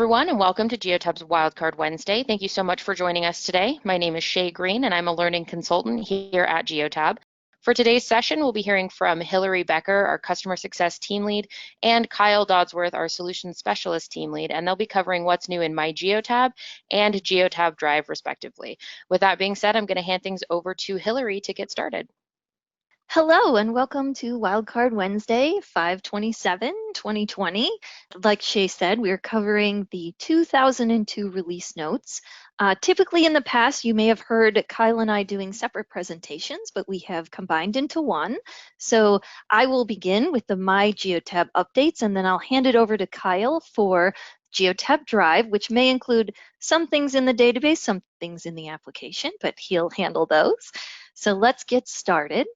everyone, and welcome to Geotab's Wildcard Wednesday. Thank you so much for joining us today. My name is Shay Green, and I'm a learning consultant here at Geotab. For today's session, we'll be hearing from Hillary Becker, our Customer Success Team Lead, and Kyle Dodsworth, our Solutions Specialist Team Lead, and they'll be covering what's new in MyGeotab and Geotab Drive, respectively. With that being said, I'm going to hand things over to Hillary to get started. Hello and welcome to Wildcard Wednesday, 5/27/2020. Like Shay said, we're covering the 2002 release notes. Typically in the past, you may have heard Kyle and I doing separate presentations, but we have combined into one. So I will begin with the MyGeotab updates, and then I'll hand it over to Kyle for Geotab Drive, which may include some things in the database, some things in the application, but he'll handle those. So let's get started.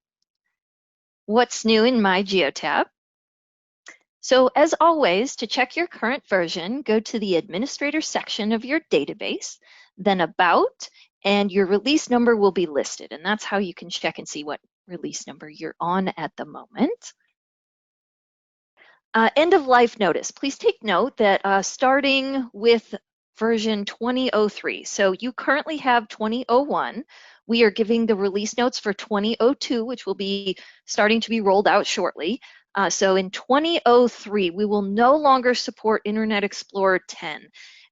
What's new in MyGeotab? So as always, to check your current version, go to the Administrator section of your database, then About, and your release number will be listed. And that's how you can check and see what release number you're on at the moment. End of life notice. Please take note that starting with version 2003, so you currently have 2001, we are giving the release notes for 2002, which will be starting to be rolled out shortly. So in 2003, we will no longer support Internet Explorer 10.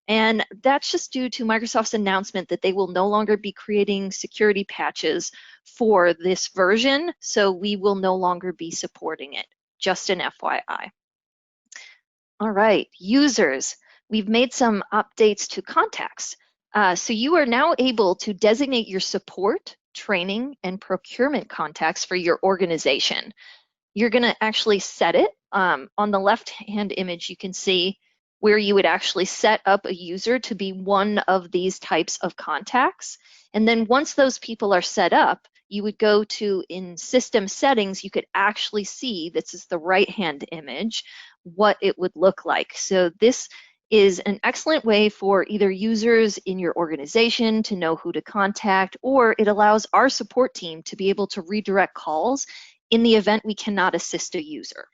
And that's just due to Microsoft's announcement that they will no longer be creating security patches for this version, so we will no longer be supporting it. Just an FYI. All right, users, we've made some updates to contacts. So you are now able to designate your support, training, and procurement contacts for your organization. You're going to actually set it. On the left-hand image, you can see where you would actually set up a user to be one of these types of contacts. And then once those people are set up, you would go to, in system settings, you could actually see, this is the right-hand image, what it would look like. So this is an excellent way for either users in your organization to know who to contact, or it allows our support team to be able to redirect calls in the event we cannot assist a user.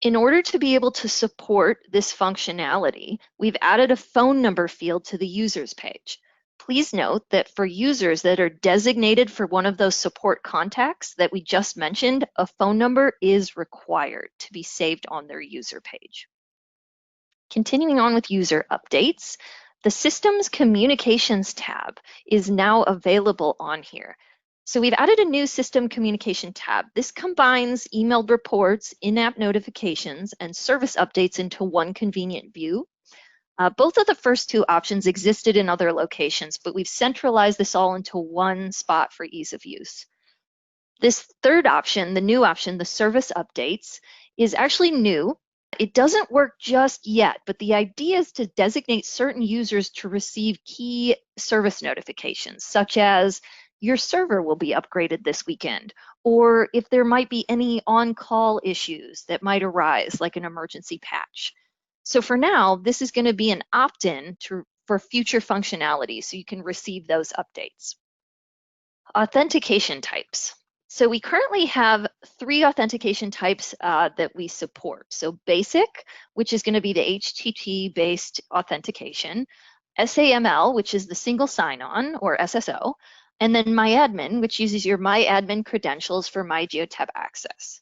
In order to be able to support this functionality, we've added a phone number field to the users page. Please note that for users that are designated for one of those support contacts that we just mentioned, a phone number is required to be saved on their user page. Continuing on with user updates, the Systems Communications tab is now available on here. So we've added a new System Communication tab. This combines emailed reports, in-app notifications, and service updates into one convenient view. Both of the first two options existed in other locations, but we've centralized this all into one spot for ease of use. This third option, the new option, the service updates, is actually new. It doesn't work just yet, but the idea is to designate certain users to receive key service notifications, such as your server will be upgraded this weekend, or if there might be any on-call issues that might arise, like an emergency patch. So for now, this is going to be an opt-in for future functionality, so you can receive those updates. Authentication types. So we currently have 3 authentication types that we support. So basic, which is going to be the HTTP-based authentication, SAML, which is the single sign-on, or SSO, and then MyAdmin, which uses your MyAdmin credentials for MyGeotab access.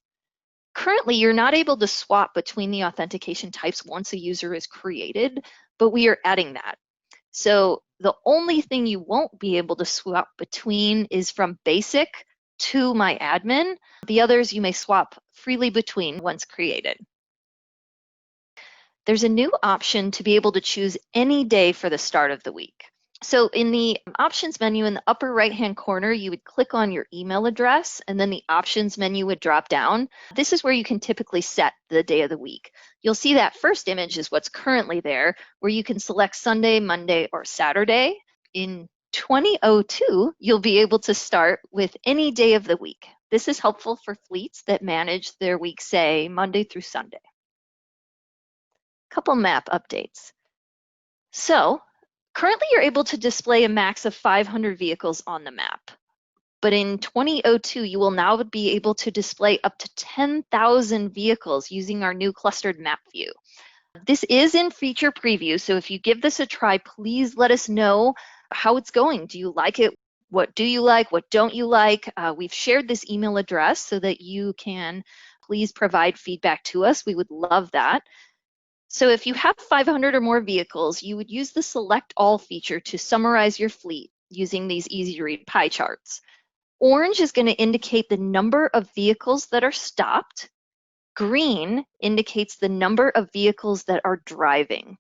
Currently, you're not able to swap between the authentication types once a user is created, but we are adding that. So the only thing you won't be able to swap between is from basic to MyAdmin. The others you may swap freely between once created. There's a new option to be able to choose any day for the start of the week. So in the options menu in the upper right-hand corner, you would click on your email address, and then the options menu would drop down. This is where you can typically set the day of the week. You'll see that first image is what's currently there, where you can select Sunday, Monday, or Saturday. In 2002, you'll be able to start with any day of the week. This is helpful for fleets that manage their week, say, Monday through Sunday. Couple map updates. So currently, you're able to display a max of 500 vehicles on the map. But in 2002, you will now be able to display up to 10,000 vehicles using our new clustered map view. This is in feature preview, so if you give this a try, please let us know how it's going. Do you like it? What do you like? What don't you like? We've shared this email address so that you can please provide feedback to us. We would love that. So if you have 500 or more vehicles, you would use the Select All feature to summarize your fleet using these easy-to-read pie charts. Orange is going to indicate the number of vehicles that are stopped. Green indicates the number of vehicles that are driving.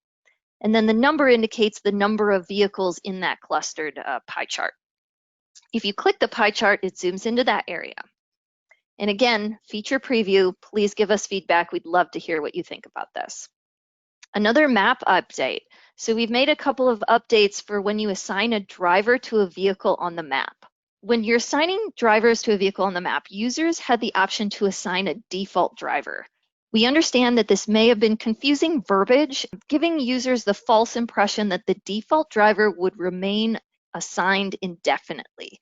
And then the number indicates the number of vehicles in that clustered pie chart. If you click the pie chart, it zooms into that area. And again, feature preview, please give us feedback. We'd love to hear what you think about this. Another map update. So we've made a couple of updates for when you assign a driver to a vehicle on the map. When you're assigning drivers to a vehicle on the map, users had the option to assign a default driver. We understand that this may have been confusing verbiage, giving users the false impression that the default driver would remain assigned indefinitely.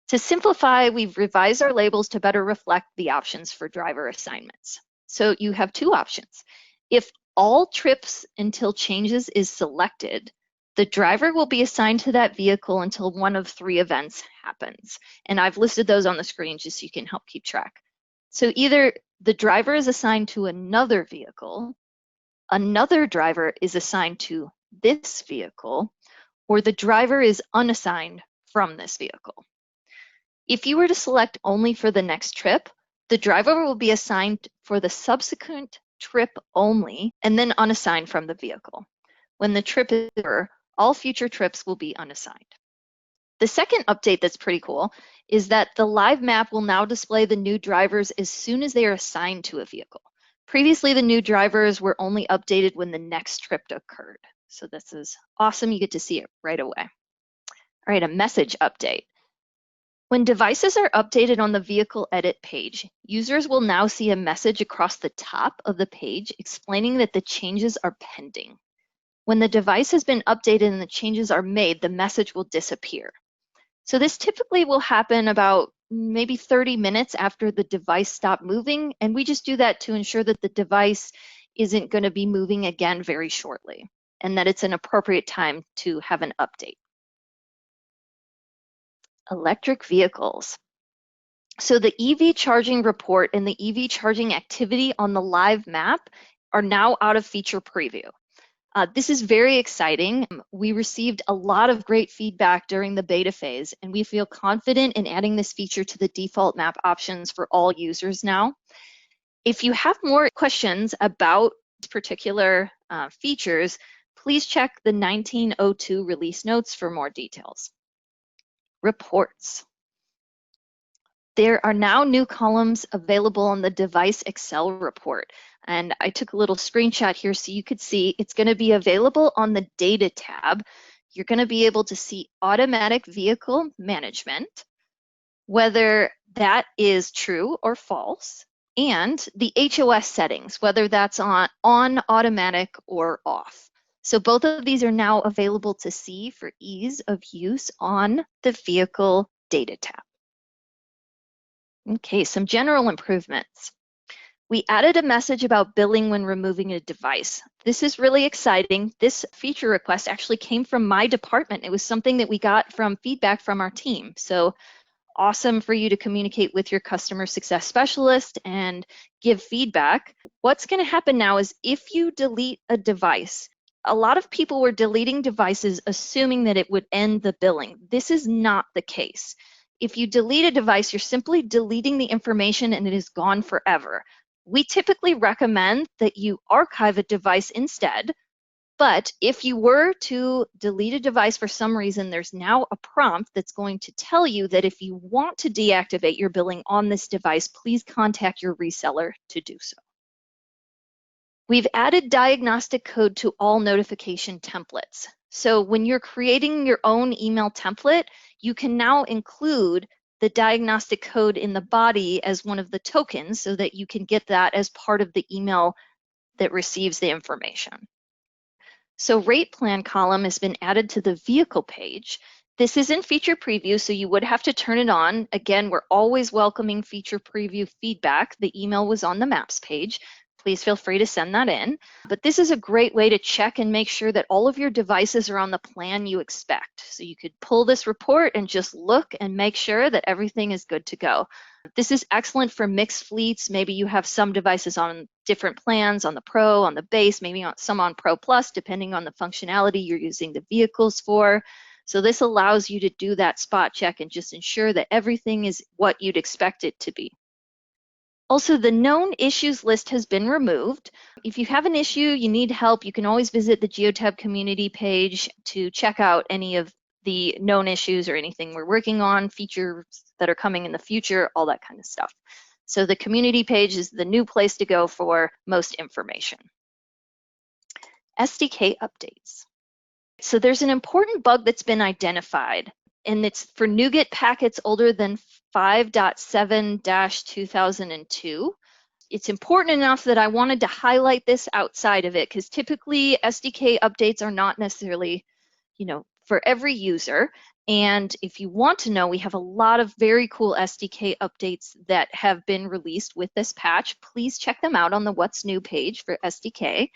To simplify, we've revised our labels to better reflect the options for driver assignments. So you have two options. If all trips until changes is selected, the driver will be assigned to that vehicle until one of three events happens. And I've listed those on the screen just so you can help keep track. So either the driver is assigned to another vehicle, another driver is assigned to this vehicle, or the driver is unassigned from this vehicle. If you were to select only for the next trip, the driver will be assigned for the subsequent trip only and then unassigned from the vehicle. When the trip is over, all future trips will be unassigned. The second update that's pretty cool is that the live map will now display the new drivers as soon as they are assigned to a vehicle. Previously, the new drivers were only updated when the next trip occurred. So this is awesome. You get to see it right away. All right, a message update. When devices are updated on the vehicle edit page, users will now see a message across the top of the page explaining that the changes are pending. When the device has been updated and the changes are made, the message will disappear. So this typically will happen about maybe 30 minutes after the device stopped moving, and we just do that to ensure that the device isn't going to be moving again very shortly, and that it's an appropriate time to have an update. Electric vehicles. So the EV charging report and the EV charging activity on the live map are now out of feature preview. This is very exciting. We received a lot of great feedback during the beta phase, and we feel confident in adding this feature to the default map options for all users now. If you have more questions about particular features, please check the 1902 release notes for more details. Reports. There are now new columns available on the device Excel report. And I took a little screenshot here so you could see it's going to be available on the Data tab. You're going to be able to see automatic vehicle management, whether that is true or false, and the HOS settings, whether that's on automatic or off. So both of these are now available to see for ease of use on the Vehicle Data tab. Okay, some general improvements. We added a message about billing when removing a device. This is really exciting. This feature request actually came from my department. It was something that we got from feedback from our team. So awesome for you to communicate with your customer success specialist and give feedback. What's going to happen now is if you delete a device, a lot of people were deleting devices assuming that it would end the billing. This is not the case. If you delete a device, you're simply deleting the information and it is gone forever. We typically recommend that you archive a device instead, but if you were to delete a device for some reason, there's now a prompt that's going to tell you that if you want to deactivate your billing on this device, please contact your reseller to do so. We've added diagnostic code to all notification templates. So when you're creating your own email template, you can now include the diagnostic code in the body as one of the tokens so that you can get that as part of the email that receives the information. So rate plan column has been added to the vehicle page. This is in feature preview, so you would have to turn it on. Again, we're always welcoming feature preview feedback. The email was on the maps page. please feel free to send that in. But this is a great way to check and make sure that all of your devices are on the plan you expect. So you could pull this report and just look and make sure that everything is good to go. This is excellent for mixed fleets. Maybe you have some devices on different plans, on the Pro, on the Base, maybe some on Pro Plus, depending on the functionality you're using the vehicles for. So this allows you to do that spot check and just ensure that everything is what you'd expect it to be. Also, the known issues list has been removed. If you have an issue, you need help, you can always visit the Geotab community page to check out any of the known issues or anything we're working on, features that are coming in the future, all that kind of stuff. So the community page is the new place to go for most information. SDK updates. So there's an important bug that's been identified, and it's for NuGet packets older than 5.7-2002. It's important enough that I wanted to highlight this outside of it, because typically SDK updates are not necessarily, for every user. And if you want to know, we have a lot of very cool SDK updates that have been released with this patch. Please check them out on the What's New page for SDK.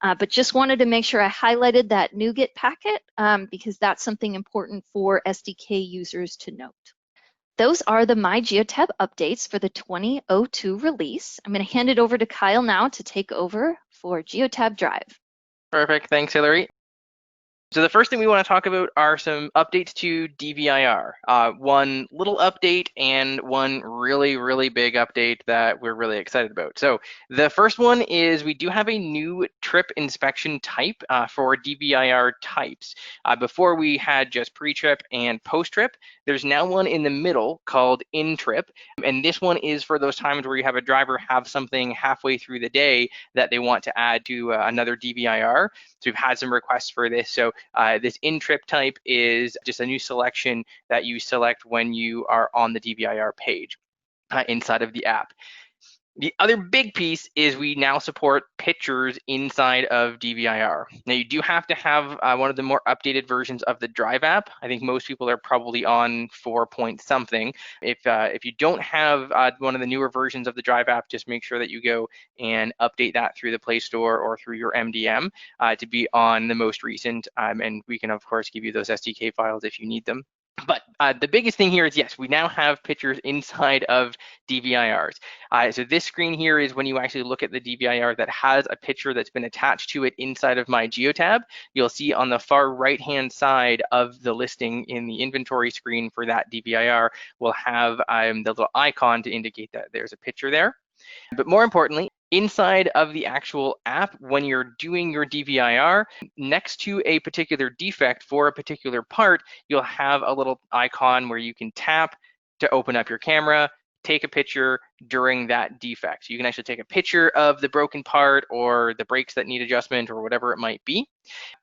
But just wanted to make sure I highlighted that NuGet packet because that's something important for SDK users to note. Those are the MyGeotab updates for the 2002 release. I'm going to hand it over to Kyle now to take over for Geotab Drive. Perfect. Thanks, Hillary. So the first thing we want to talk about are some updates to DVIR. One little update and one really, really big update that we're really excited about. So the first one is we do have a new trip inspection type for DVIR types. Before we had just pre-trip and post-trip. There's now one in the middle called in-trip. And this one is for those times where you have a driver have something halfway through the day that they want to add to another DVIR. So we've had some requests for this. So this in-trip type is just a new selection that you select when you are on the DVIR page inside of the app. The other big piece is we now support pictures inside of DVIR. Now you do have to have one of the more updated versions of the Drive app. I think most people are probably on 4 point something. If you don't have one of the newer versions of the Drive app, just make sure that you go and update that through the Play Store or through your MDM to be on the most recent. And we can of course give you those SDK files if you need them. But the biggest thing here is, yes, we now have pictures inside of DVIRs. So this screen here is when you actually look at the DVIR that has a picture that's been attached to it inside of MyGeotab. You'll see on the far right-hand side of the listing in the inventory screen for that DVIR, we'll have the little icon to indicate that there's a picture there. But more importantly, inside of the actual app, when you're doing your DVIR, next to a particular defect for a particular part, you'll have a little icon where you can tap to open up your camera, take a picture during that defect. So you can actually take a picture of the broken part or the brakes that need adjustment or whatever it might be.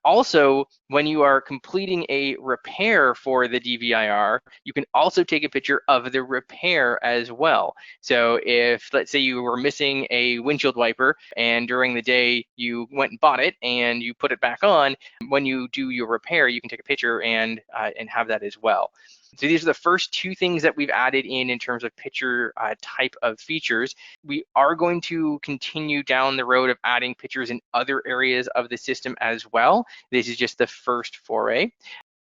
Also, when you are completing a repair for the DVIR, you can also take a picture of the repair as well. So if, let's say you were missing a windshield wiper and during the day you went and bought it and you put it back on, when you do your repair, you can take a picture and have that as well. So these are the first two things that we've added in terms of picture type of features. We are going to continue down the road of adding pictures in other areas of the system as well. This is just the first foray.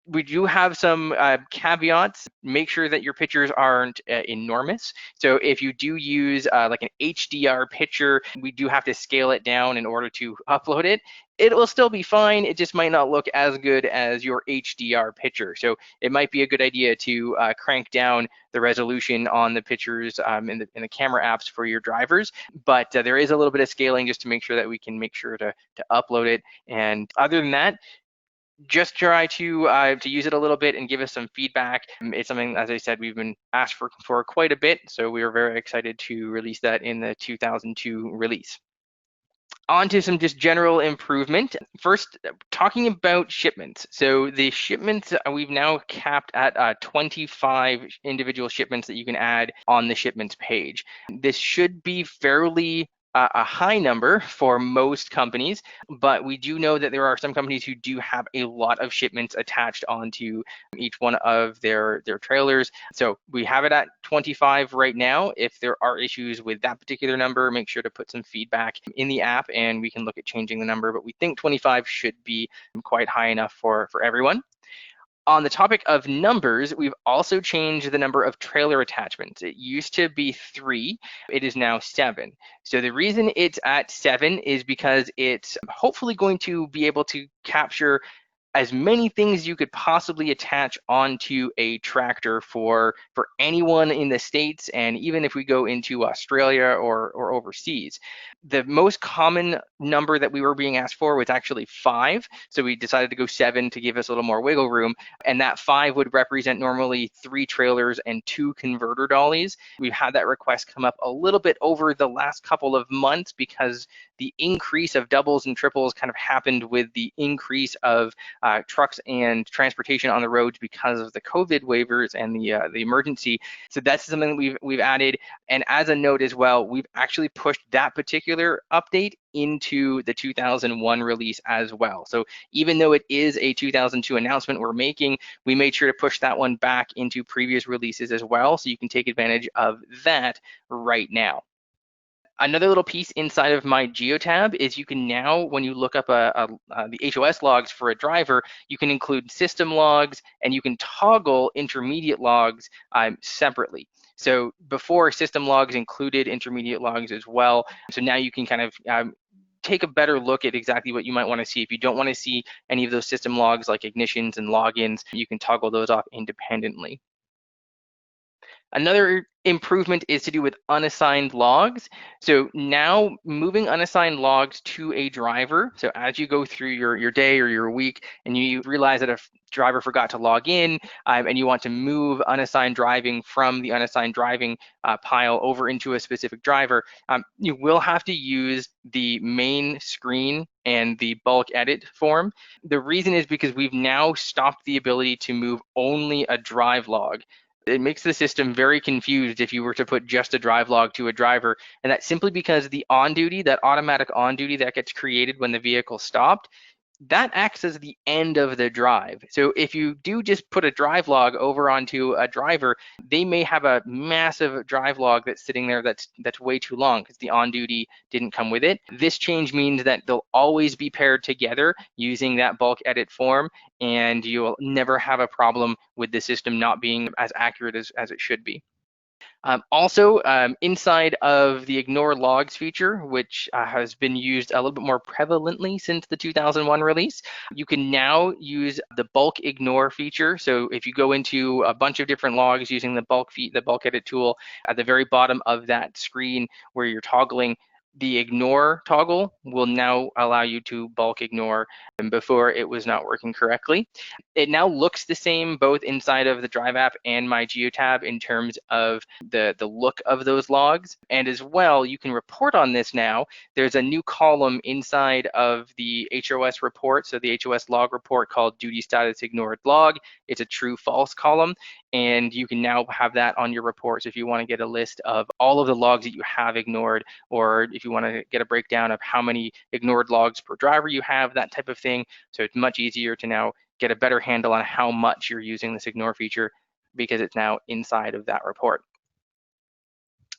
We do have some caveats. Make sure that your pictures aren't enormous. So if you do use like an HDR picture, we do have to scale it down in order to upload it. It will still be fine. It just might not look as good as your HDR picture. So it might be a good idea to crank down the resolution on the pictures in the camera apps for your drivers. But there is a little bit of scaling just to make sure that we can make sure to upload it. And other than that, just try to use it a little bit and give us some feedback. It's something, as I said, we've been asked for quite a bit, so we are very excited to release that in the 2002 release. On to some just general improvement. First, talking about shipments. So the shipments, we've now capped at 25 individual shipments that you can add on the shipments page. This should be fairly a high number for most companies, but we do know that there are some companies who do have a lot of shipments attached onto each one of their trailers. So we have it at 25 right now. If there are issues with that particular number, make sure to put some feedback in the app and we can look at changing the number, but we think 25 should be quite high enough for everyone. On the topic of numbers, we've also changed the number of trailer attachments. It used to be 3, it is now 7. So the reason it's at 7 is because it's hopefully going to be able to capture as many things you could possibly attach onto a tractor for anyone in the States, and even if we go into Australia or overseas. The most common number that we were being asked for was actually 5, so we decided to go 7 to give us a little more wiggle room, and that 5 would represent normally 3 trailers and 2 converter dollies. We've had that request come up a little bit over the last couple of months because the increase of doubles and triples kind of happened with the increase of trucks and transportation on the roads because of the COVID waivers and the emergency. So that's something that we've added. And as a note as well, we've actually pushed that particular update into the 2001 release as well. So even though it is a 2002 announcement we're making, we made sure to push that one back into previous releases as well, so you can take advantage of that right now. Another little piece inside of MyGeotab is you can now, when you look up the HOS logs for a driver, you can include system logs and you can toggle intermediate logs separately. So before, system logs included intermediate logs as well. So now you can kind of take a better look at exactly what you might want to see. If you don't want to see any of those system logs like ignitions and logins, you can toggle those off independently. Another improvement is to do with unassigned logs. So now moving unassigned logs to a driver. So as you go through your day or your week and you realize that a driver forgot to log in and you want to move unassigned driving from the unassigned driving pile over into a specific driver, you will have to use the main screen and the bulk edit form. The reason is because we've now stopped the ability to move only a drive log. It makes the system very confused if you were to put just a drive log to a driver, and that's simply because the on duty, that automatic on duty that gets created when the vehicle stopped, that acts as the end of the drive. So if you do just put a drive log over onto a driver, they may have a massive drive log that's sitting there that's way too long because the on duty didn't come with it. This change means that they'll always be paired together using that bulk edit form, and you'll never have a problem with the system not being as accurate as it should be. Also, inside of the ignore logs feature, which has been used a little bit more prevalently since the 2001 release, you can now use the bulk ignore feature. So if you go into a bunch of different logs using the bulk edit tool, at the very bottom of that screen where you're toggling, the ignore toggle will now allow you to bulk ignore, and before it was not working correctly. It now looks the same both inside of the Drive app and MyGeotab in terms of the look of those logs. And as well, you can report on this now. There's a new column inside of the HOS report, so the HOS log report called duty status ignored log. It's a true false column, and you can now have that on your report. So if you want to get a list of all of the logs that you have ignored, or if you want to get a breakdown of how many ignored logs per driver you have, that type of thing. So it's much easier to now get a better handle on how much you're using this ignore feature because it's now inside of that report.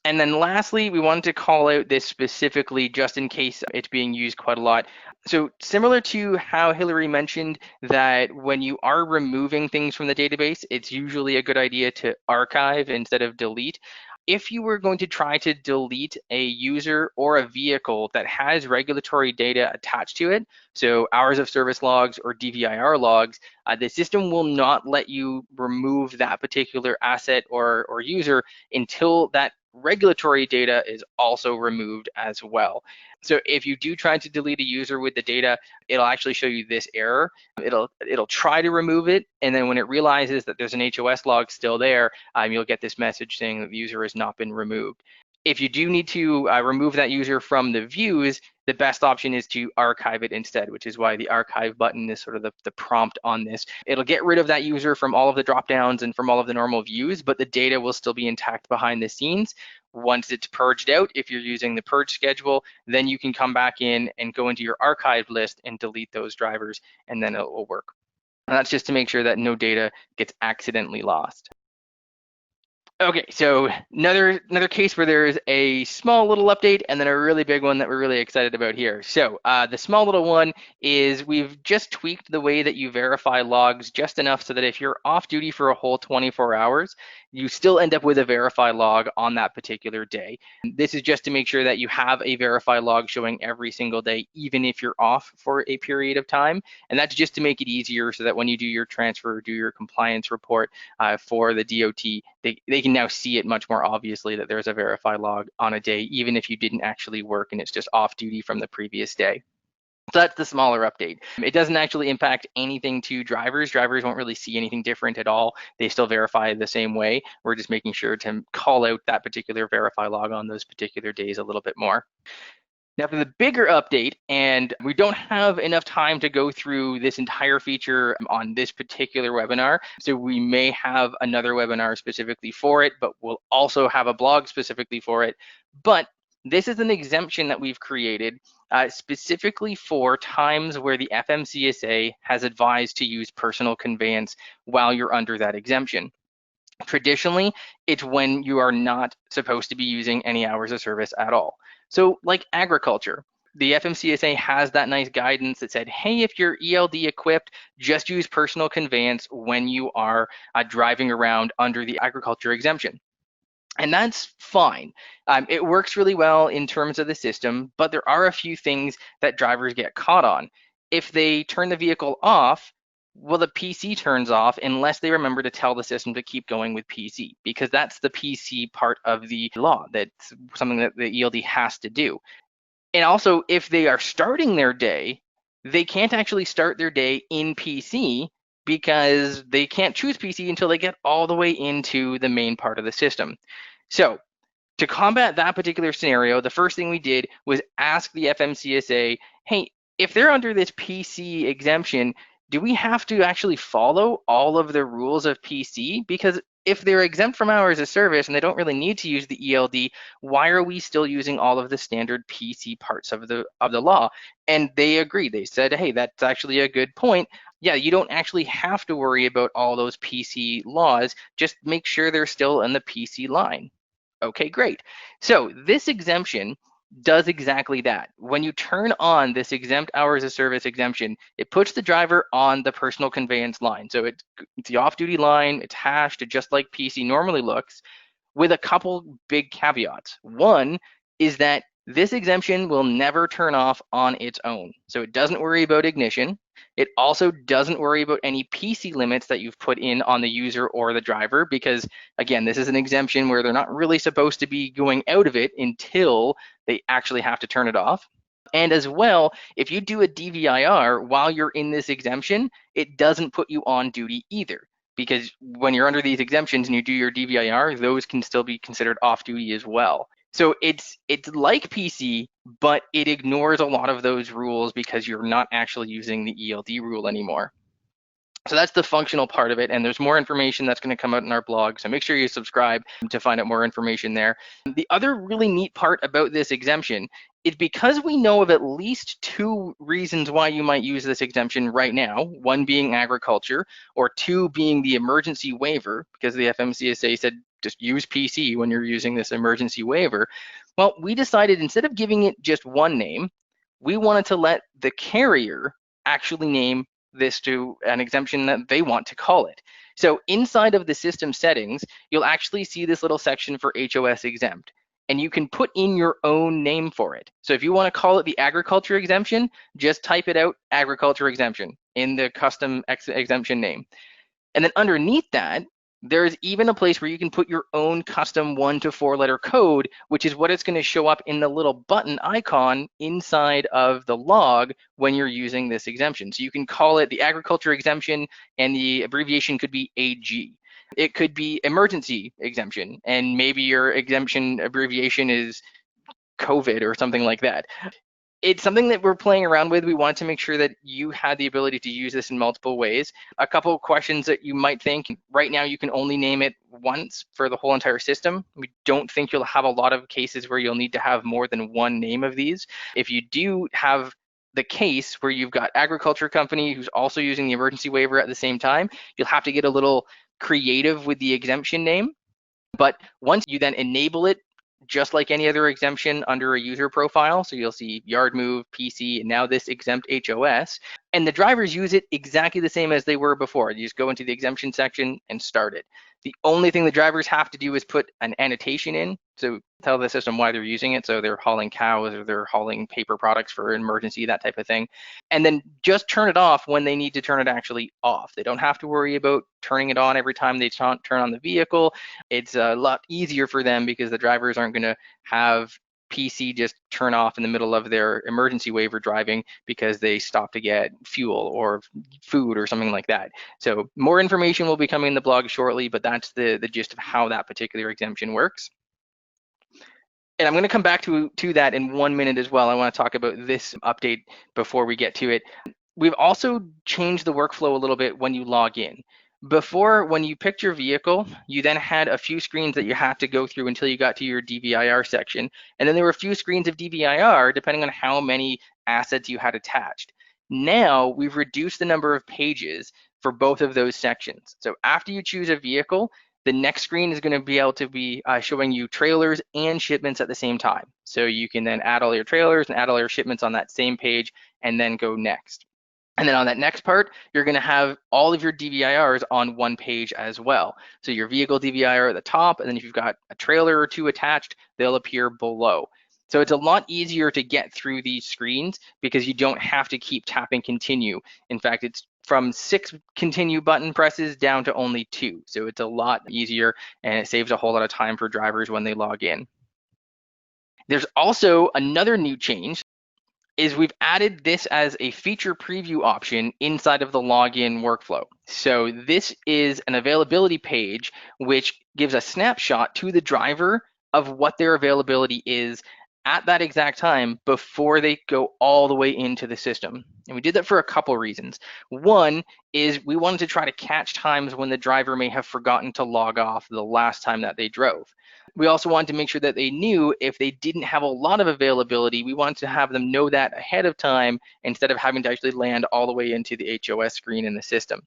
And then lastly, we wanted to call out this specifically just in case it's being used quite a lot. So similar to how Hillary mentioned that when you are removing things from the database, it's usually a good idea to archive instead of delete. If you were going to try to delete a user or a vehicle that has regulatory data attached to it, so hours of service logs or DVIR logs, the system will not let you remove that particular asset or user until that regulatory data is also removed as well. So if you do try to delete a user with the data, it'll actually show you this error. It'll try to remove it, and then when it realizes that there's an HOS log still there, you'll get this message saying that the user has not been removed. If you do need to remove that user from the views, the best option is to archive it instead, which is why the archive button is sort of the prompt on this. It'll get rid of that user from all of the drop downs and from all of the normal views, but the data will still be intact behind the scenes. Once it's purged out, if you're using the purge schedule, then you can come back in and go into your archived list and delete those drivers, and then it will work. And that's just to make sure that no data gets accidentally lost. Okay, so another case where there is a small little update and then a really big one that we're really excited about here. So the small little one is we've just tweaked the way that you verify logs just enough so that if you're off duty for a whole 24 hours, you still end up with a verify log on that particular day. This is just to make sure that you have a verify log showing every single day, even if you're off for a period of time. And that's just to make it easier so that when you do your transfer or do your compliance report for the DOT, they can now see it much more obviously that there's a verify log on a day, even if you didn't actually work and it's just off duty from the previous day. So that's the smaller update. It doesn't actually impact anything to drivers. Drivers won't really see anything different at all. They still verify the same way. We're just making sure to call out that particular verify log on those particular days a little bit more. Now for the bigger update, and we don't have enough time to go through this entire feature on this particular webinar, so we may have another webinar specifically for it, but we'll also have a blog specifically for it. But this is an exemption that we've created specifically for times where the FMCSA has advised to use personal conveyance while you're under that exemption. Traditionally, it's when you are not supposed to be using any hours of service at all. So like agriculture, the FMCSA has that nice guidance that said, hey, if you're ELD equipped, just use personal conveyance when you are driving around under the agriculture exemption. And that's fine. It works really well in terms of the system, but there are a few things that drivers get caught on. If they turn the vehicle off, well, the PC turns off unless they remember to tell the system to keep going with PC, because that's the PC part of the law. That's something that the ELD has to do. And also, if they are starting their day, they can't actually start their day in PC because they can't choose PC until they get all the way into the main part of the system. So to combat that particular scenario, the first thing we did was ask the FMCSA, hey, if they're under this PC exemption, do we have to actually follow all of the rules of PC? Because if they're exempt from hours of service and they don't really need to use the ELD, why are we still using all of the standard PC parts of the law? And they agreed. They said, hey, that's actually a good point. Yeah, you don't actually have to worry about all those PC laws. Just make sure they're still in the PC line. Okay, great. So this exemption does exactly that. When you turn on this exempt hours of service exemption, it puts the driver on the personal conveyance line. So it's the off-duty line, it's hashed just like PC normally looks, with a couple big caveats. One is that this exemption will never turn off on its own. So it doesn't worry about ignition. It also doesn't worry about any PC limits that you've put in on the user or the driver, because again, this is an exemption where they're not really supposed to be going out of it until they actually have to turn it off. And as well, if you do a DVIR while you're in this exemption, it doesn't put you on duty either, because when you're under these exemptions and you do your DVIR, those can still be considered off duty as well. So it's like PC, but it ignores a lot of those rules because you're not actually using the ELD rule anymore. So that's the functional part of it, and there's more information that's going to come out in our blog, so make sure you subscribe to find out more information there. The other really neat part about this exemption is because we know of at least two reasons why you might use this exemption right now, one being agriculture, or two being the emergency waiver, because the FMCSA said just use PC when you're using this emergency waiver. Well, we decided instead of giving it just one name, we wanted to let the carrier actually name this to an exemption that they want to call it. So inside of the system settings, you'll actually see this little section for HOS exempt, and you can put in your own name for it. So if you want to call it the agriculture exemption, just type it out, agriculture exemption, in the custom exemption name. And then underneath that, there's even a place where you can put your own custom 1 to 4 letter code, which is what it's going to show up in the little button icon inside of the log when you're using this exemption. So you can call it the agriculture exemption, and the abbreviation could be AG. It could be emergency exemption, and maybe your exemption abbreviation is COVID or something like that. it's something that we're playing around with. We want to make sure that you had the ability to use this in multiple ways. A couple of questions that you might think, right now you can only name it once for the whole entire system. We don't think you'll have a lot of cases where you'll need to have more than one name of these. If you do have the case where you've got agriculture company who's also using the emergency waiver at the same time, you'll have to get a little creative with the exemption name. But once you then enable it, just like any other exemption under a user profile, so you'll see yard move, PC, and now this exempt HOS, and the drivers use it exactly the same as they were before. You just go into the exemption section and start it. The only thing the drivers have to do is put an annotation in, so tell the system why they're using it, so they're hauling cows or they're hauling paper products for an emergency, that type of thing, and then just turn it off when they need to turn it actually off. They don't have to worry about turning it on every time they turn on the vehicle. It's a lot easier for them because the drivers aren't going to have PC just turn off in the middle of their emergency waiver driving because they stop to get fuel or food or something like that. So more information will be coming in the blog shortly, but that's the gist of how that particular exemption works. And I'm going to come back to that in 1 minute as well. I want to talk about this update before we get to it. We've also changed the workflow a little bit when you log in. Before, when you picked your vehicle, you then had a few screens that you had to go through until you got to your DVIR section. And then there were a few screens of DVIR depending on how many assets you had attached. Now we've reduced the number of pages for both of those sections. So after you choose a vehicle, the next screen is going to be able to be showing you trailers and shipments at the same time. So you can then add all your trailers and add all your shipments on that same page and then go next. And then on that next part, you're going to have all of your DVIRs on one page as well. So your vehicle DVIR at the top, and then if you've got a trailer or two attached, they'll appear below. So it's a lot easier to get through these screens because you don't have to keep tapping continue. In fact, it's from 6 continue button presses down to only 2. So it's a lot easier and it saves a whole lot of time for drivers when they log in. There's also another new change is we've added this as a feature preview option inside of the login workflow. So this is an availability page which gives a snapshot to the driver of what their availability is at that exact time before they go all the way into the system. And we did that for a couple reasons. One is we wanted to try to catch times when the driver may have forgotten to log off the last time that they drove. We also wanted to make sure that they knew if they didn't have a lot of availability, we wanted to have them know that ahead of time instead of having to actually land all the way into the HOS screen in the system.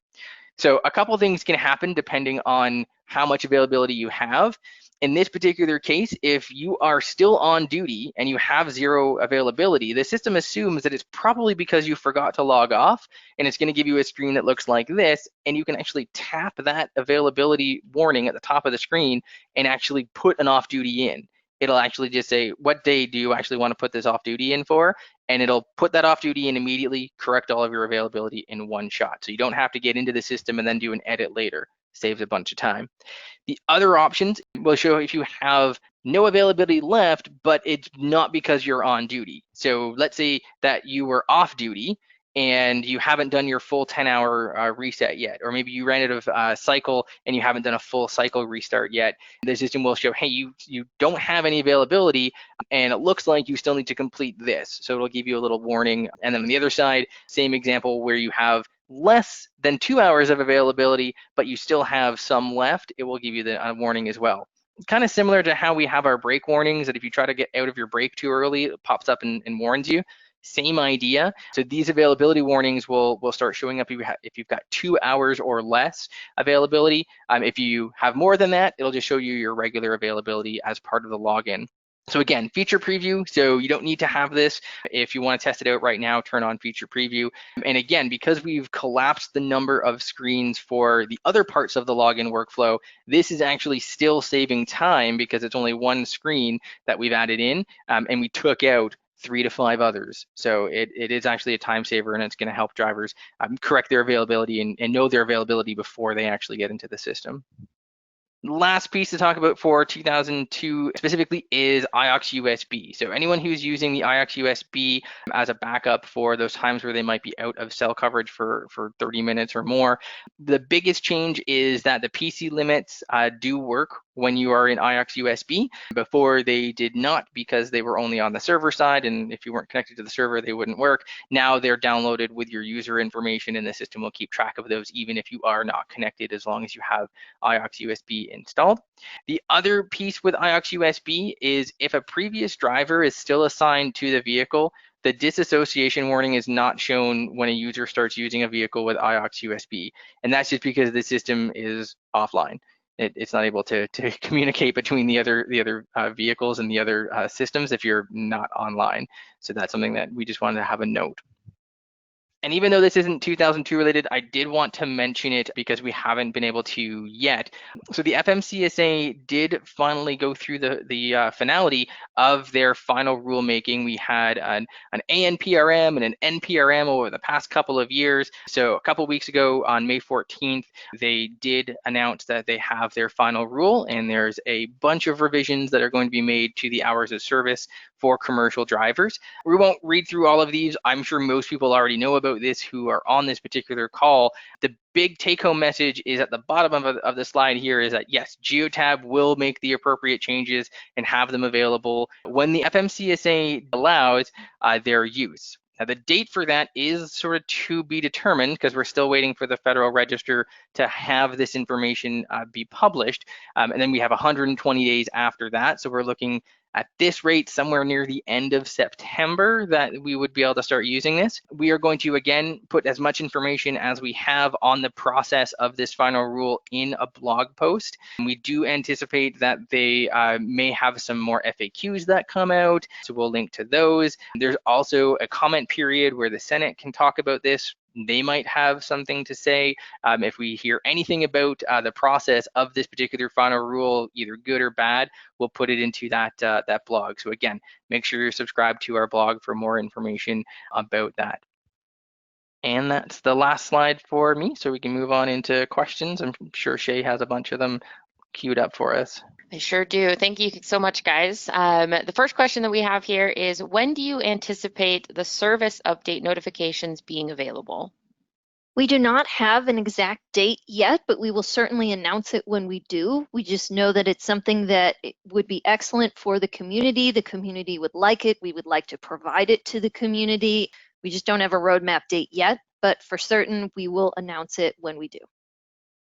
So a couple things can happen depending on how much availability you have. In this particular case, if you are still on duty and you have 0 availability, the system assumes that it's probably because you forgot to log off, and it's going to give you a screen that looks like this, and you can actually tap that availability warning at the top of the screen and actually put an off-duty in. It'll actually just say, what day do you actually want to put this off-duty in for? And it'll put that off-duty in immediately, correct all of your availability in one shot. So you don't have to get into the system and then do an edit later. Saves a bunch of time. The other options will show if you have no availability left, but it's not because you're on duty. So let's say that you were off duty and you haven't done your full 10-hour reset yet, or maybe you ran out of cycle and you haven't done a full cycle restart yet. The system will show, hey, you don't have any availability, and it looks like you still need to complete this. So it'll give you a little warning. And then on the other side, same example where you have less than 2 hours of availability, but you still have some left, it will give you the warning as well. Kind of similar to how we have our break warnings, that if you try to get out of your break too early, it pops up and warns you. Same idea. So these availability warnings will start showing up if you've got 2 hours or less availability. If you have more than that, it'll just show you your regular availability as part of the login. So again, feature preview, so you don't need to have this. If you want to test it out right now, turn on feature preview. And again, because we've collapsed the number of screens for the other parts of the login workflow, this is actually still saving time because it's only one screen that we've added in, and we took out 3 to 5 others. So it is actually a time saver, and it's going to help drivers correct their availability and know their availability before they actually get into the system. Last piece to talk about for 2002 specifically is IARC USB. So anyone who's using the IARC USB as a backup for those times where they might be out of cell coverage for 30 minutes or more, the biggest change is that the PC limits do work when you are in IARC USB. Before they did not, because they were only on the server side, and if you weren't connected to the server, they wouldn't work. Now they're downloaded with your user information, and the system will keep track of those even if you are not connected, as long as you have IARC USB installed. The other piece with IARC USB is if a previous driver is still assigned to the vehicle, the disassociation warning is not shown when a user starts using a vehicle with IARC USB. And that's just because the system is offline. It's not able to communicate between the other vehicles and the other systems if you're not online. So that's something that we just wanted to have a note. And even though this isn't 2002 related, I did want to mention it because we haven't been able to yet. So the FMCSA did finally go through the finality of their final rulemaking. We had an ANPRM and an NPRM over the past couple of years. So a couple weeks ago on May 14th, they did announce that they have their final rule, and there's a bunch of revisions that are going to be made to the hours of service for commercial drivers. We won't read through all of these. I'm sure most people already know about this who are on this particular call. The big take-home message is at the bottom of the slide here is that yes, Geotab will make the appropriate changes and have them available when the FMCSA allows their use. Now, the date for that is sort of to be determined because we're still waiting for the Federal Register to have this information be published. And then we have 120 days after that. So we're looking at this rate somewhere near the end of September that we would be able to start using this. We are going to, again, put as much information as we have on the process of this final rule in a blog post. And we do anticipate that they may have some more FAQs that come out, so we'll link to those. There's also a comment period where the Senate can talk about this. They might have something to say. If we hear anything about the process of this particular final rule, either good or bad, we'll put it into that blog. So again, make sure you're subscribed to our blog for more information about that. And that's the last slide for me, so we can move on into questions. I'm sure Shay has a bunch of them queued up for us. I sure do. Thank you so much, guys. The first question that we have here is, when do you anticipate the service update notifications being available? We do not have an exact date yet, but we will certainly announce it when we do. We just know that it's something that would be excellent for the community. The community would like it. We would like to provide it to the community. We just don't have a roadmap date yet, but for certain, we will announce it when we do.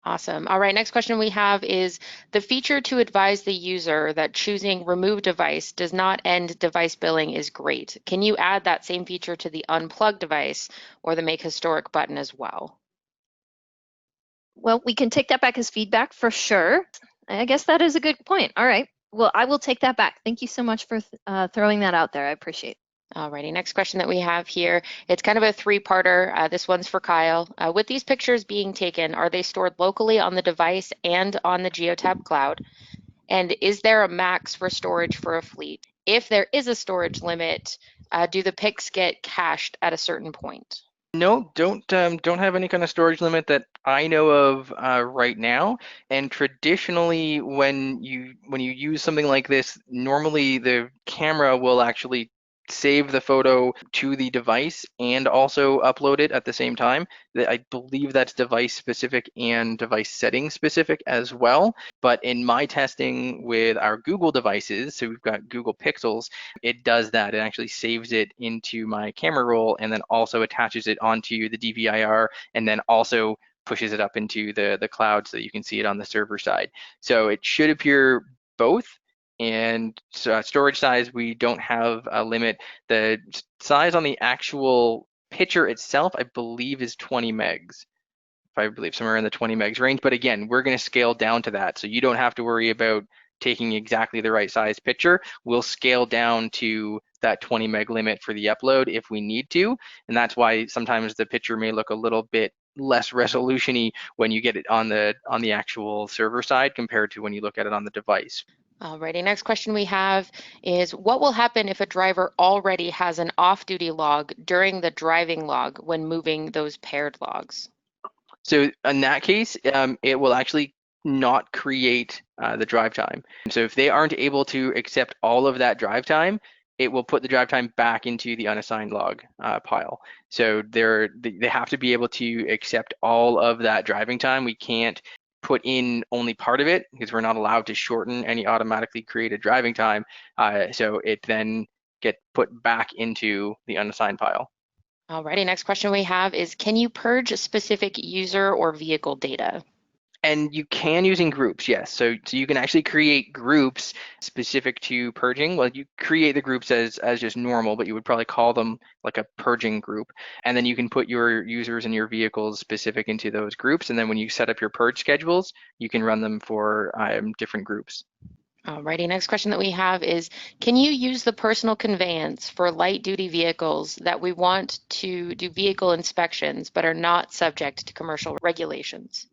Awesome. All right, next question we have is, the feature to advise the user that choosing remove device does not end device billing is great. Can you add that same feature to the unplug device or the make historic button as well? Well, we can take that back as feedback for sure. I guess that is a good point. All right. Well, I will take that back. Thank you so much for throwing that out there. I appreciate it. Alrighty, next question that we have here, it's kind of a three-parter. This one's for Kyle. With these pictures being taken, are they stored locally on the device and on the Geotab cloud? And is there a max for storage for a fleet? If there is a storage limit, do the pics get cached at a certain point? No, don't have any kind of storage limit that I know of right now. And traditionally, when you use something like this, normally the camera will actually save the photo to the device and also upload it at the same time. I believe that's device specific and device setting specific as well. But in my testing with our Google devices, so we've got Google Pixels, it does that. It actually saves it into my camera roll and then also attaches it onto the DVIR and then also pushes it up into the cloud so that you can see it on the server side. So it should appear both. And storage size, we don't have a limit. The size on the actual picture itself, I believe, is 20 megs. I believe somewhere in the 20 megs range. But again, we're going to scale down to that. So you don't have to worry about taking exactly the right size picture. We'll scale down to that 20 meg limit for the upload if we need to. And that's why sometimes the picture may look a little bit less resolution-y when you get it on the actual server side compared to when you look at it on the device. Alrighty, next question we have is, what will happen if a driver already has an off-duty log during the driving log when moving those paired logs? So in that case, it will actually not create the drive time. So if they aren't able to accept all of that drive time, it will put the drive time back into the unassigned log pile. So they have to be able to accept all of that driving time. We can't put in only part of it because we're not allowed to shorten any automatically created driving time. So it then get put back into the unassigned pile. Alrighty, next question we have is, can you purge specific user or vehicle data? And you can using groups, yes. So you can actually create groups specific to purging. Well, you create the groups as just normal, but you would probably call them like a purging group. And then you can put your users and your vehicles specific into those groups. And then when you set up your purge schedules, you can run them for different groups. Alrighty, next question that we have is, can you use the personal conveyance for light duty vehicles that we want to do vehicle inspections but are not subject to commercial regulations?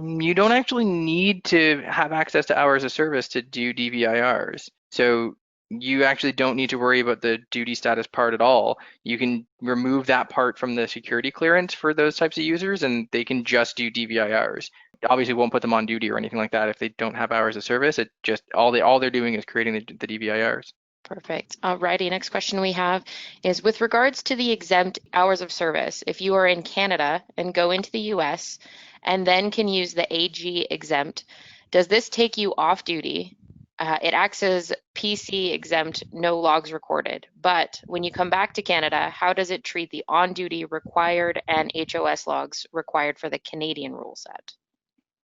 You don't actually need to have access to hours of service to do DVIRs. So you actually don't need to worry about the duty status part at all. You can remove that part from the security clearance for those types of users, and they can just do DVIRs. Obviously won't put them on duty or anything like that if they don't have hours of service. It just all they're doing is creating the DVIRs. Perfect. Alrighty, next question we have is, with regards to the exempt hours of service, if you are in Canada and go into the US and then can use the AG exempt, does this take you off duty? It acts as PC exempt, no logs recorded. But when you come back to Canada, how does it treat the on-duty required and HOS logs required for the Canadian rule set?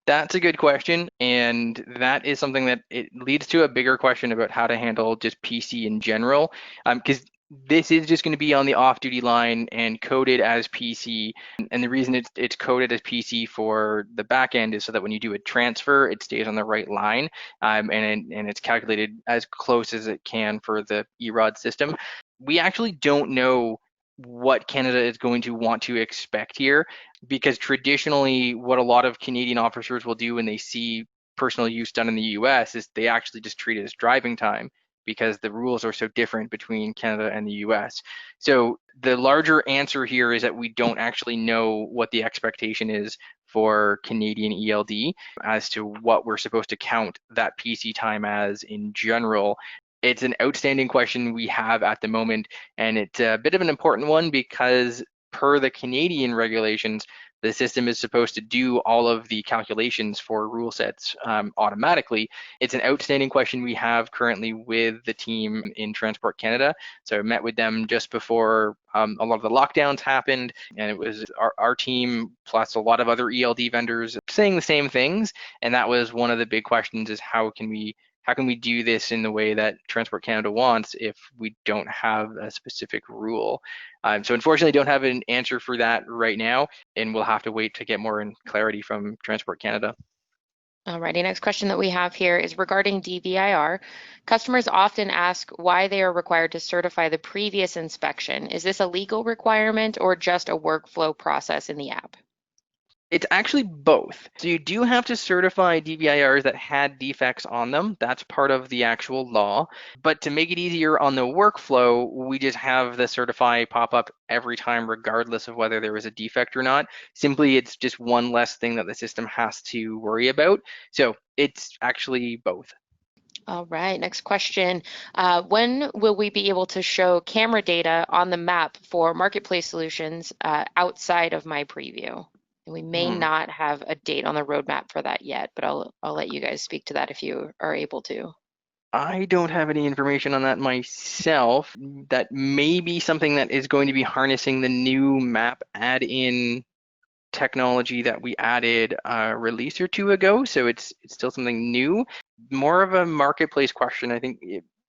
That's a good question, and that is something that it leads to a bigger question about how to handle just PC in general, because this is just going to be on the off-duty line and coded as PC. And the reason it's coded as PC for the back end is so that when you do a transfer, it stays on the right line, and it's calculated as close as it can for the EROD system. We actually don't know what Canada is going to want to expect here, because traditionally what a lot of Canadian officers will do when they see personal use done in the US is they actually just treat it as driving time because the rules are so different between Canada and the US. So the larger answer here is that we don't actually know what the expectation is for Canadian ELD as to what we're supposed to count that PC time as in general. It's an outstanding question we have at the moment, and it's a bit of an important one because per the Canadian regulations, the system is supposed to do all of the calculations for rule sets automatically. It's an outstanding question we have currently with the team in Transport Canada. So I met with them just before a lot of the lockdowns happened, and it was our team plus a lot of other ELD vendors saying the same things. And that was one of the big questions: is how can we do this in the way that Transport Canada wants if we don't have a specific rule? So unfortunately, don't have an answer for that right now, and we'll have to wait to get more clarity from Transport Canada. Alrighty, next question that we have here is regarding DVIR. Customers often ask why they are required to certify the previous inspection. Is this a legal requirement or just a workflow process in the app? It's actually both. So you do have to certify DVIRs that had defects on them. That's part of the actual law. But to make it easier on the workflow, we just have the certify pop up every time, regardless of whether there was a defect or not. Simply, it's just one less thing that the system has to worry about. So it's actually both. All right, next question. When will we be able to show camera data on the map for marketplace solutions outside of my preview? And we may not have a date on the roadmap for that yet, but I'll let you guys speak to that if you are able to. I don't have any information on that myself. That may be something that is going to be harnessing the new map add-in technology that we added a release or two ago. So it's still something new. More of a marketplace question. I think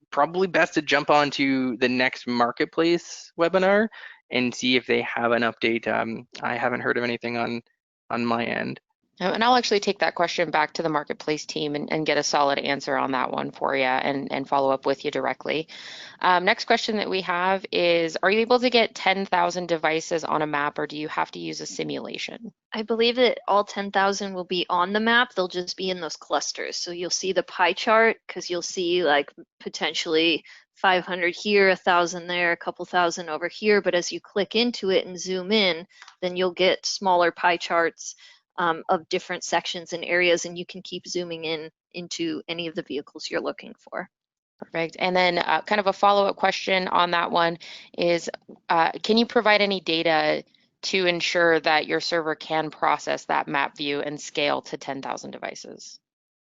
probably best to jump onto the next marketplace webinar and see if they have an update. I haven't heard of anything on my end. And I'll actually take that question back to the marketplace team and get a solid answer on that one for you and follow up with you directly. Next question that we have is, are you able to get 10,000 devices on a map, or do you have to use a simulation? I believe that all 10,000 will be on the map. They'll just be in those clusters. So you'll see the pie chart because you'll see like potentially 500 here, 1,000 there, a couple thousand over here. But as you click into it and zoom in, then you'll get smaller pie charts of different sections and areas, and you can keep zooming in into any of the vehicles you're looking for. Perfect. And then kind of a follow-up question on that one is, can you provide any data to ensure that your server can process that map view and scale to 10,000 devices?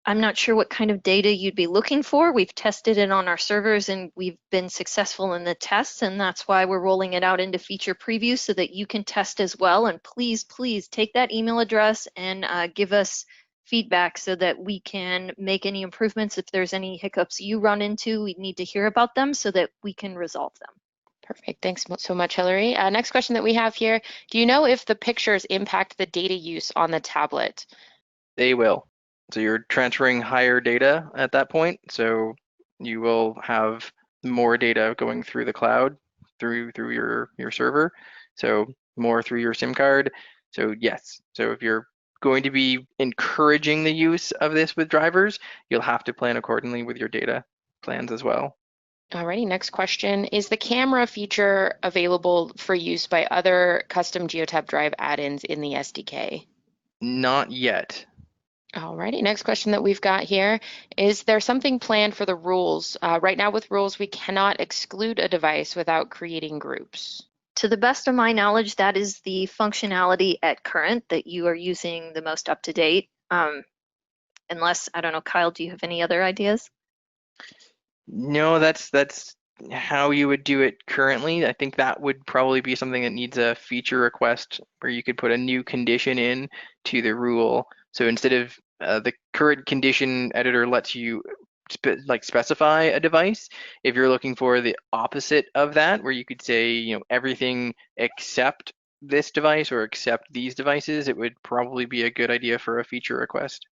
I'm not sure what kind of data you'd be looking for. We've tested it on our servers and we've been successful in the tests, and that's why we're rolling it out into feature preview so that you can test as well. And please, please take that email address and give us feedback so that we can make any improvements. If there's any hiccups you run into, we need to hear about them so that we can resolve them. Perfect. Thanks so much, Hillary. Next question that we have here, do you know if the pictures impact the data use on the tablet? They will. So you're transferring higher data at that point. So you will have more data going through the cloud, through your server. So more through your SIM card. So yes. So if you're going to be encouraging the use of this with drivers, you'll have to plan accordingly with your data plans as well. Alrighty, next question. Is the camera feature available for use by other custom Geotab drive add-ins in the SDK? Not yet. Alrighty, next question that we've got here. Is there something planned for the rules? Right now with rules, we cannot exclude a device without creating groups. To the best of my knowledge, that is the functionality at current that you are using the most up to date. Unless, I don't know, Kyle, do you have any other ideas? No, that's how you would do it currently. I think that would probably be something that needs a feature request where you could put a new condition in to the rule. So instead of the current condition editor lets you specify a device, if you're looking for the opposite of that, where you could say, you know, everything except this device or except these devices, it would probably be a good idea for a feature request.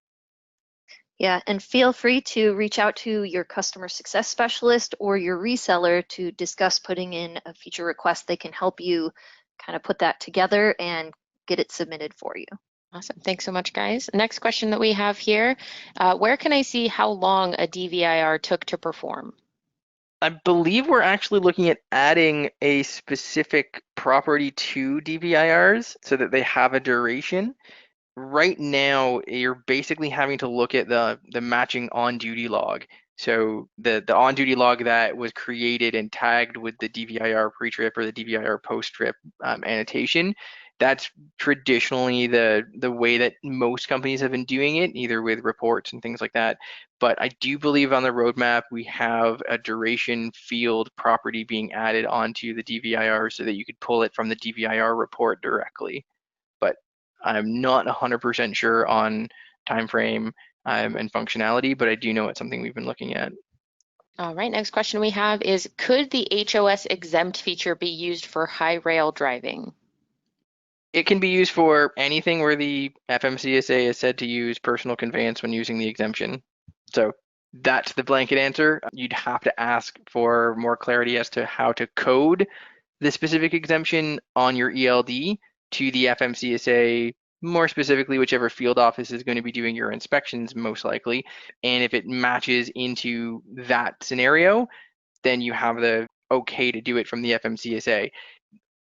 Yeah, and feel free to reach out to your customer success specialist or your reseller to discuss putting in a feature request. They can help you kind of put that together and get it submitted for you. Awesome. Thanks so much, guys. Next question that we have here. Where can I see how long a DVIR took to perform? I believe we're actually looking at adding a specific property to DVIRs so that they have a duration. Right now, you're basically having to look at the matching on-duty log. So the on-duty log that was created and tagged with the DVIR pre-trip or the DVIR post-trip annotation, that's traditionally the way that most companies have been doing it, either with reports and things like that. But I do believe on the roadmap, we have a duration field property being added onto the DVIR so that you could pull it from the DVIR report directly. But I'm not 100% sure on time frame and functionality, but I do know it's something we've been looking at. All right, next question we have is, could the HOS exempt feature be used for high rail driving? It can be used for anything where the FMCSA is said to use personal conveyance when using the exemption. So that's the blanket answer. You'd have to ask for more clarity as to how to code the specific exemption on your ELD to the FMCSA, more specifically whichever field office is going to be doing your inspections most likely. And if it matches into that scenario, then you have the okay to do it from the FMCSA.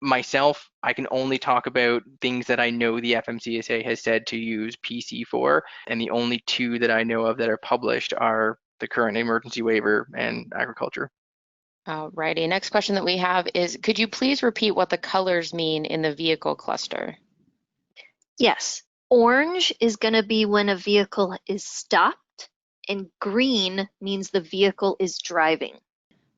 Myself, I can only talk about things that I know the FMCSA has said to use PC for, and the only two that I know of that are published are the current emergency waiver and agriculture. Alrighty, next question that we have is, could you please repeat what the colors mean in the vehicle cluster? Yes, orange is going to be when a vehicle is stopped, and green means the vehicle is driving.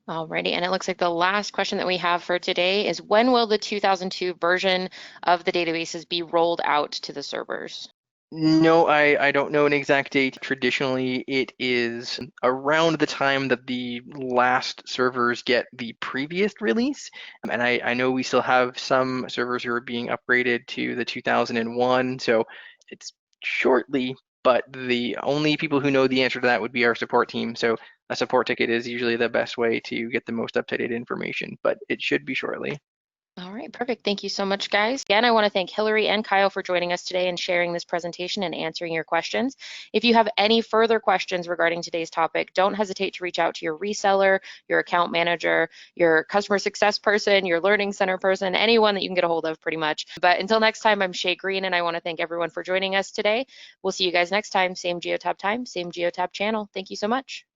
Alrighty, and it looks like the last question that we have for today is, when will the 2002 version of the databases be rolled out to the servers? No, I don't know an exact date. Traditionally, it is around the time that the last servers get the previous release. And I know we still have some servers who are being upgraded to the 2001, so it's shortly, but the only people who know the answer to that would be our support team. So a support ticket is usually the best way to get the most up-to-date information, but it should be shortly. All right, perfect. Thank you so much, guys. Again, I want to thank Hillary and Kyle for joining us today and sharing this presentation and answering your questions. If you have any further questions regarding today's topic, don't hesitate to reach out to your reseller, your account manager, your customer success person, your learning center person, anyone that you can get a hold of pretty much. But until next time, I'm Shay Green, and I want to thank everyone for joining us today. We'll see you guys next time. Same Geotab time, same Geotab channel. Thank you so much.